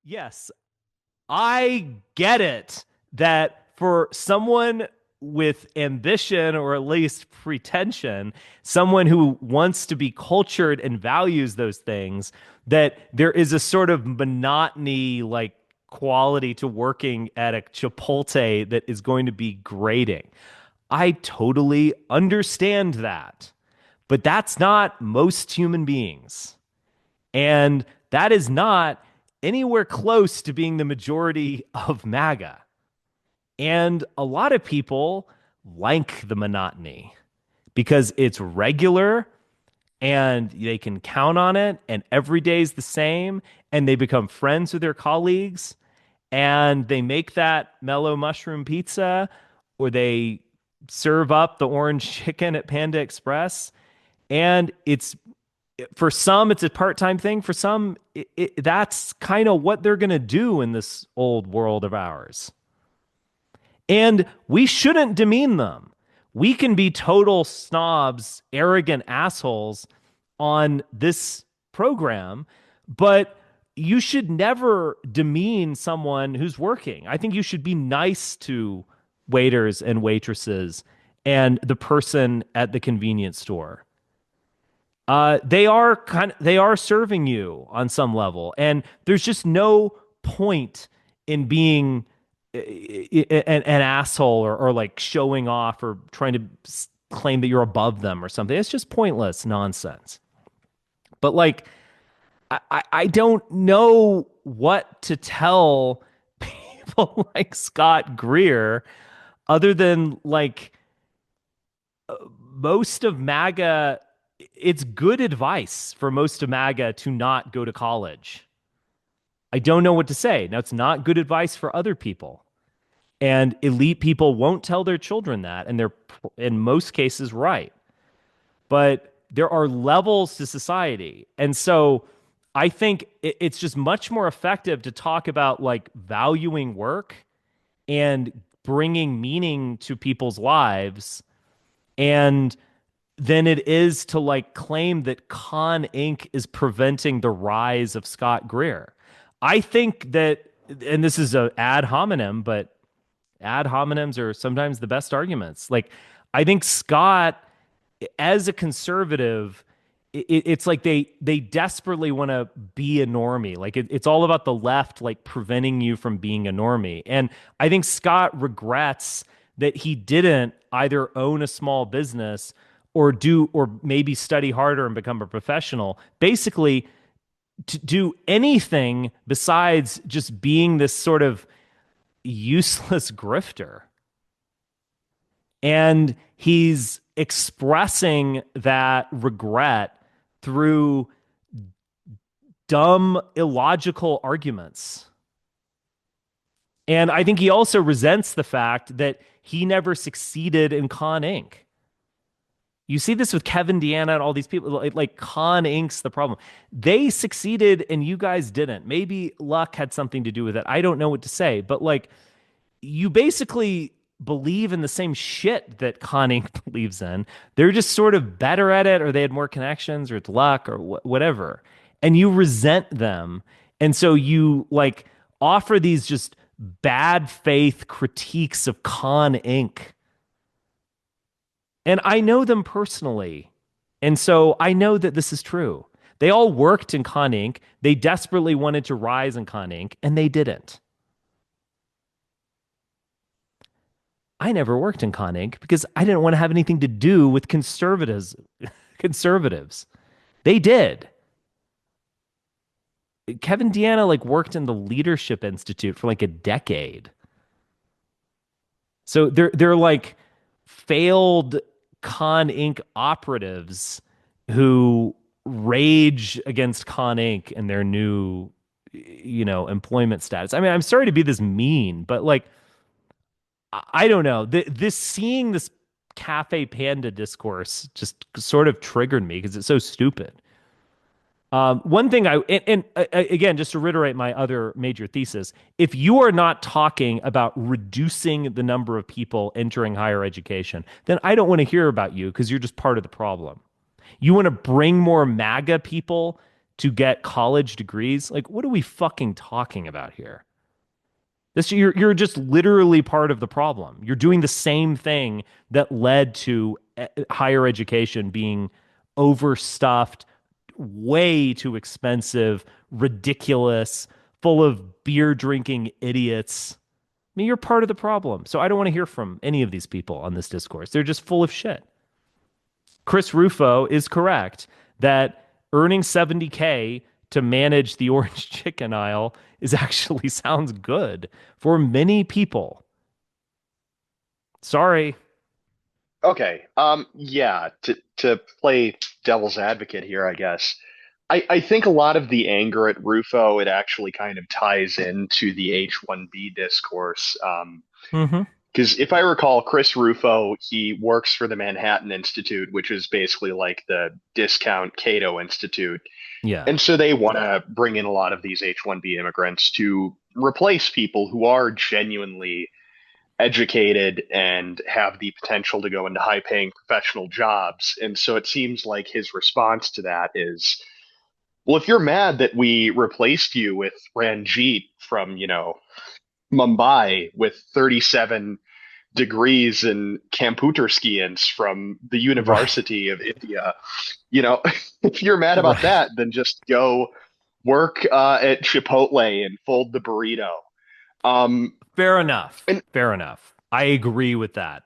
Yes, I get it that for someone with ambition or at least pretension, someone who wants to be cultured and values those things, that there is a sort of monotony like quality to working at a Chipotle that is going to be grating. I totally understand that. But that's not most human beings. And that is not anywhere close to being the majority of MAGA. And a lot of people like the monotony because it's regular and they can count on it, and every day is the same, and they become friends with their colleagues, and they make that mellow mushroom pizza, or they serve up the orange chicken at Panda Express. And it's for some, it's a part-time thing. For some, that's kind of what they're going to do in this old world of ours. And we shouldn't demean them. We can be total snobs, arrogant assholes on this program, but you should never demean someone who's working. I think you should be nice to waiters and waitresses and the person at the convenience store. They are serving you on some level, and there's just no point in being an asshole or like showing off or trying to claim that you're above them or something. It's just pointless nonsense. But like, I don't know what to tell people like Scott Greer other than like most of MAGA. It's good advice for most of MAGA to not go to college. I don't know what to say. Now, it's not good advice for other people. And elite people won't tell their children that. And they're, in most cases, right. But there are levels to society. And so I think it's just much more effective to talk about like valuing work and bringing meaning to people's lives and than it is to like claim that Con Inc. is preventing the rise of Scott Greer. I think that, and this is a ad hominem, but ad hominems are sometimes the best arguments. Like, I think Scott, as a conservative, it's like they desperately want to be a normie. Like it's all about the left, like preventing you from being a normie. And I think Scott regrets that he didn't either own a small business or maybe study harder and become a professional. Basically, to do anything besides just being this sort of useless grifter. And he's expressing that regret through dumb, illogical arguments. And I think he also resents the fact that he never succeeded in Con Inc. You see this with Kevin Deanna and all these people. Like Con Inc.'s the problem. They succeeded and you guys didn't. Maybe luck had something to do with it. I don't know what to say. But like, you basically believe in the same shit that Con Inc. believes in. They're just sort of better at it, or they had more connections, or it's luck, or whatever. And you resent them. And so you like offer these just bad faith critiques of Con Inc. And I know them personally. And so I know that this is true. They all worked in Con Inc. They desperately wanted to rise in Con Inc. and they didn't. I never worked in Con Inc. because I didn't want to have anything to do with conservatives. They did. Kevin Deanna like worked in the Leadership Institute for like a decade. So they're like failed Con Inc. operatives who rage against Con Inc. and their new, employment status. I mean, I'm sorry to be this mean, but like, I don't know. Seeing this Cafe Panda discourse just sort of triggered me because it's so stupid. One thing again, just to reiterate my other major thesis, if you are not talking about reducing the number of people entering higher education, then I don't want to hear about you because you're just part of the problem. You want to bring more MAGA people to get college degrees. Like, what are we fucking talking about here? You're just literally part of the problem. You're doing the same thing that led to higher education being overstuffed, way too expensive, ridiculous, full of beer drinking idiots. I mean, you're part of the problem. So I don't want to hear from any of these people on this discourse. They're just full of shit. Chris Rufo is correct that earning 70K to manage the orange chicken aisle is actually sounds good for many people. Sorry. Okay. Yeah, to play devil's advocate here, I guess. I think a lot of the anger at Rufo, it actually kind of ties into the H-1B discourse. Hmm. Because if I recall, Chris Rufo, he works for the Manhattan Institute, which is basically like the discount Cato Institute. Yeah. And so they want to bring in a lot of these H-1B immigrants to replace people who are genuinely educated and have the potential to go into high paying professional jobs. And so it seems like his response to that is, well, if you're mad that we replaced you with Ranjit from, Mumbai with 37 degrees in computer science from the Right. University of India, you know, if you're mad about Right. that, then just go work at Chipotle and fold the burrito. Um, Fair enough. and Fair enough. I agree with that.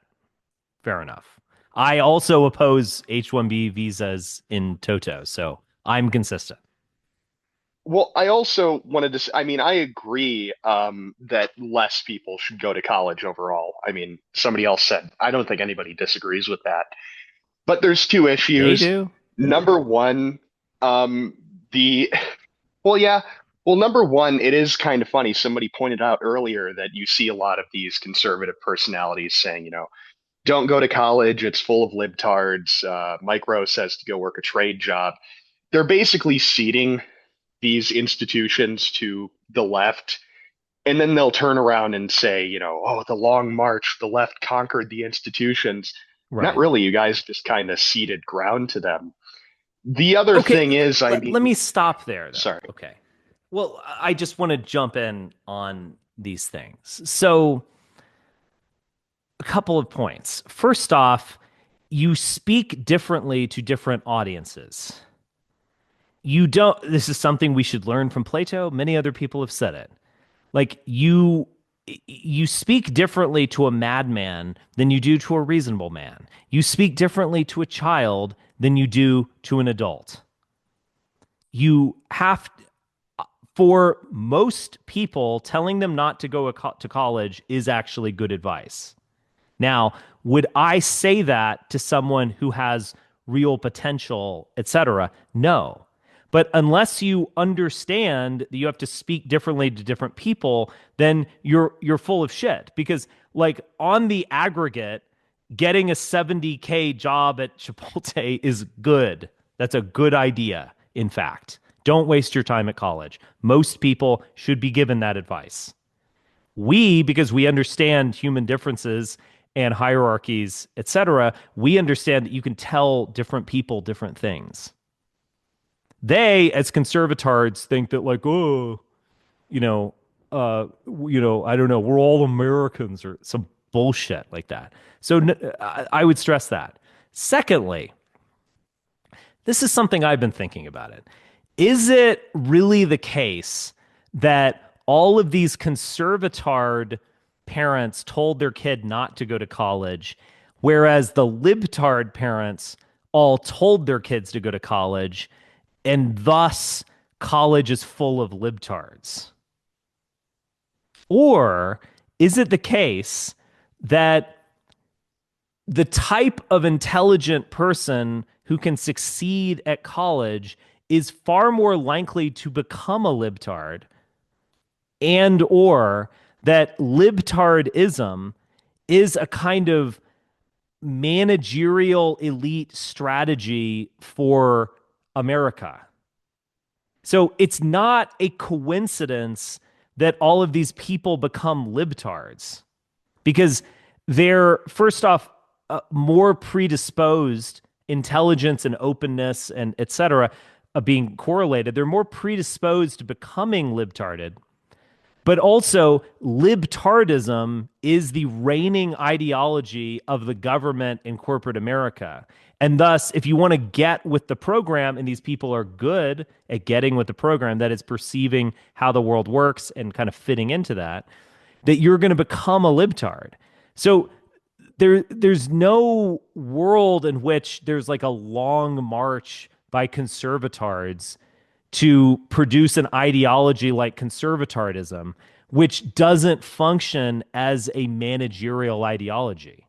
Fair enough. I also oppose H-1B visas in toto, so I'm consistent. Well, I also wanted to I mean, I agree that less people should go to college overall. I mean, somebody else said, I don't think anybody disagrees with that. But there's two They issues. do. Number one, the, well, yeah. Well, number one, it is kind of funny. Somebody pointed out earlier that you see a lot of these conservative personalities saying, don't go to college. It's full of libtards. Mike Rowe says to go work a trade job. They're basically seeding these institutions to the left, and then they'll turn around and say, oh, the long march, the left conquered the institutions. Not Right. really. You guys just kind of ceded ground to them. The other Okay, thing is, I let mean, me stop there though. sorry. Okay. Well, I just want to jump in on these things. So, a couple of points. First off, you speak differently to different audiences. You don't, this is something we should learn from Plato. Many other people have said it. Like you speak differently to a madman than you do to a reasonable man. You speak differently to a child than you do to an adult. You have For most people, telling them not to go to college is actually good advice. Now, would I say that to someone who has real potential, etc.? No. But unless you understand that you have to speak differently to different people, then you're full of shit. Because like on the aggregate, getting a 70K job at Chipotle is good. That's a good idea, in fact. Don't waste your time at college. Most people should be given that advice. Because we understand human differences and hierarchies, etc., we understand that you can tell different people different things. They, as conservatards, think that like, oh, you know, I don't know, we're all Americans or some bullshit like that. So I would stress that. Secondly, this is something I've been thinking about it. Is it really the case that all of these conservatard parents told their kid not to go to college, whereas the libtard parents all told their kids to go to college, and thus college is full of libtards? Or is it the case that the type of intelligent person who can succeed at college is far more likely to become a libtard, and or that libtardism is a kind of managerial elite strategy for America? So it's not a coincidence that all of these people become libtards because they're, first off, more predisposed, intelligence and openness and etc., being correlated, they're more predisposed to becoming libtarded. But also, libtardism is the reigning ideology of the government in corporate America. And thus, if you want to get with the program, and these people are good at getting with the program, that is perceiving how the world works and kind of fitting into that, that you're going to become a libtard. So there's no world in which there's like a long march by conservatards to produce an ideology like conservatardism, which doesn't function as a managerial ideology.